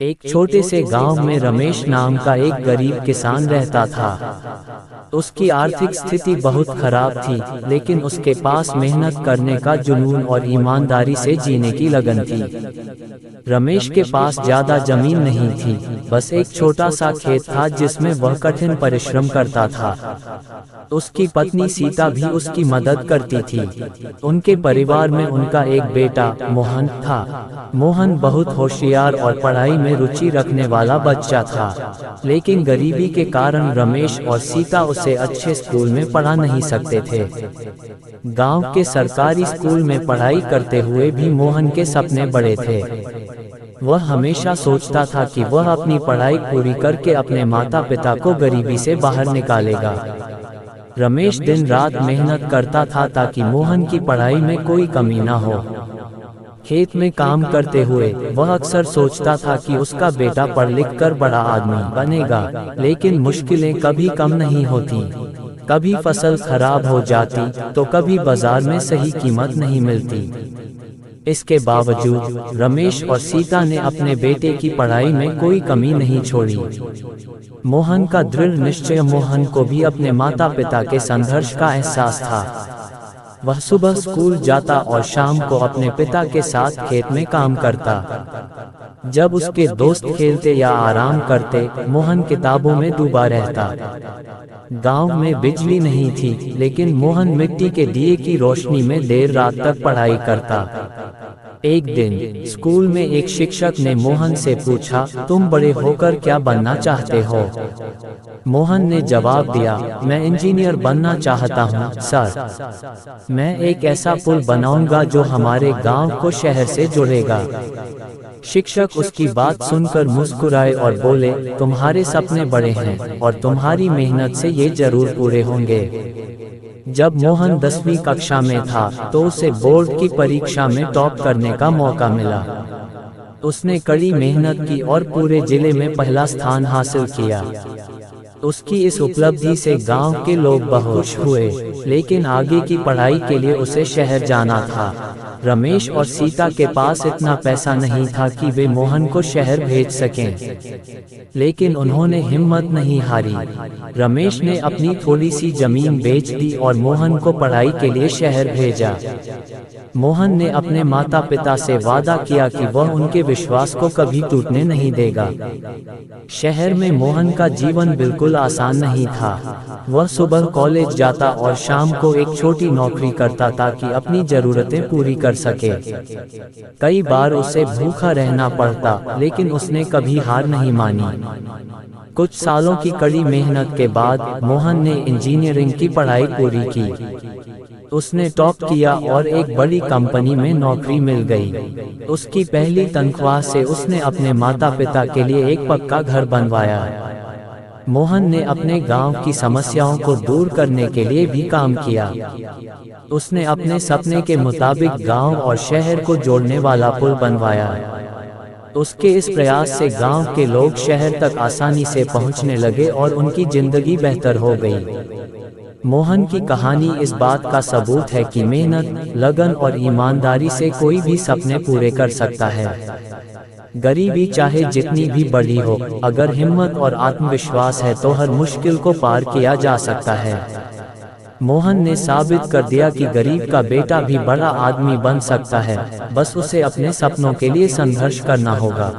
एक छोटे से गांव में रमेश नाम का एक गरीब किसान रहता था। उसकी आर्थिक स्थिति बहुत खराब थी, लेकिन उसके पास मेहनत करने का जुनून और ईमानदारी से जीने की लगन थी। रमेश के पास ज्यादा जमीन नहीं थी, बस एक छोटा सा खेत था जिसमें वह कठिन परिश्रम करता था। उसकी पत्नी सीता भी उसकी मदद करती थी। उनके परिवार में उनका एक बेटा मोहन था। मोहन बहुत होशियार और पढ़ाई में रुचि रखने वाला बच्चा था, लेकिन गरीबी के कारण रमेश और सीता उसे अच्छे स्कूल में पढ़ा नहीं सकते थे। गांव के सरकारी स्कूल में पढ़ाई करते हुए भी मोहन के सपने बड़े थे। वह हमेशा सोचता था कि वह अपनी पढ़ाई पूरी करके अपने माता पिता को गरीबी से बाहर निकालेगा। रमेश दिन रात मेहनत करता था ताकि मोहन की पढ़ाई में कोई कमी न हो। खेत में काम करते हुए वह अक्सर सोचता था कि उसका बेटा पढ़ लिख कर बड़ा आदमी बनेगा, लेकिन मुश्किलें कभी कम नहीं होती। कभी फसल खराब हो जाती तो कभी बाजार में सही कीमत नहीं मिलती। इसके बावजूद रमेश और सीता ने अपने बेटे की पढ़ाई में कोई कमी नहीं छोड़ी। मोहन का दृढ़ निश्चय मोहन को भी अपने माता पिता के संघर्ष का एहसास था। वह सुबह स्कूल जाता और शाम को अपने पिता के साथ खेत में काम करता। जब उसके दोस्त खेलते या आराम करते, मोहन किताबों में डूबा रहता। गांव में बिजली नहीं थी, लेकिन मोहन मिट्टी के दिए की रोशनी में देर रात तक पढ़ाई करता। एक दिन स्कूल में एक शिक्षक ने मोहन से पूछा, तुम बड़े होकर क्या बनना चाहते हो? मोहन ने जवाब दिया, मैं इंजीनियर बनना चाहता हूँ सर। मैं एक ऐसा पुल बनाऊंगा जो हमारे गांव को शहर से जोड़ेगा। शिक्षक उसकी बात सुनकर मुस्कुराए और बोले, तुम्हारे सपने बड़े हैं और तुम्हारी मेहनत से ये जरूर पूरे होंगे। जब मोहन 10वीं कक्षा में था तो उसे बोर्ड की परीक्षा में टॉप करने का मौका मिला। उसने कड़ी मेहनत की और पूरे जिले में पहला स्थान हासिल किया। उसकी इस उपलब्धि से गांव के लोग बहुत खुश हुए, लेकिन आगे की पढ़ाई के लिए उसे शहर जाना था। रमेश और सीता के पास इतना पैसा नहीं था कि वे मोहन को शहर भेज सकें, लेकिन उन्होंने हिम्मत नहीं हारी। रमेश ने अपनी थोड़ी सी जमीन बेच दी और मोहन को पढ़ाई के लिए शहर भेजा। मोहन ने अपने माता पिता से वादा किया कि वह उनके विश्वास को कभी टूटने नहीं देगा। शहर में मोहन का जीवन बिल्कुल आसान नहीं था। वह सुबह कॉलेज जाता और शाम को एक छोटी नौकरी करता ताकि अपनी जरूरतें पूरी कर सके। कई बार उसे भूखा रहना पड़ता, लेकिन उसने कभी हार नहीं मानी। कुछ सालों की कड़ी मेहनत के बाद मोहन ने इंजीनियरिंग की पढ़ाई पूरी की। उसने टॉप किया और एक बड़ी कंपनी में नौकरी मिल गई। उसकी पहली तनख्वाह से उसने अपने माता पिता के लिए एक पक्का घर बनवाया। मोहन ने अपने गांव की समस्याओं को दूर करने के लिए भी काम किया। उसने अपने सपने के मुताबिक गांव और शहर को जोड़ने वाला पुल बनवाया। उसके इस प्रयास से गांव के लोग शहर तक आसानी से पहुंचने लगे और उनकी जिंदगी बेहतर हो गई। मोहन की कहानी इस बात का सबूत है कि मेहनत, लगन और ईमानदारी से कोई भी सपने पूरे कर सकता है। गरीबी चाहे जितनी भी बड़ी हो, अगर हिम्मत और आत्मविश्वास है तो हर मुश्किल को पार किया जा सकता है। मोहन ने साबित कर दिया कि गरीब का बेटा भी बड़ा आदमी बन सकता है, बस उसे अपने सपनों के लिए संघर्ष करना होगा।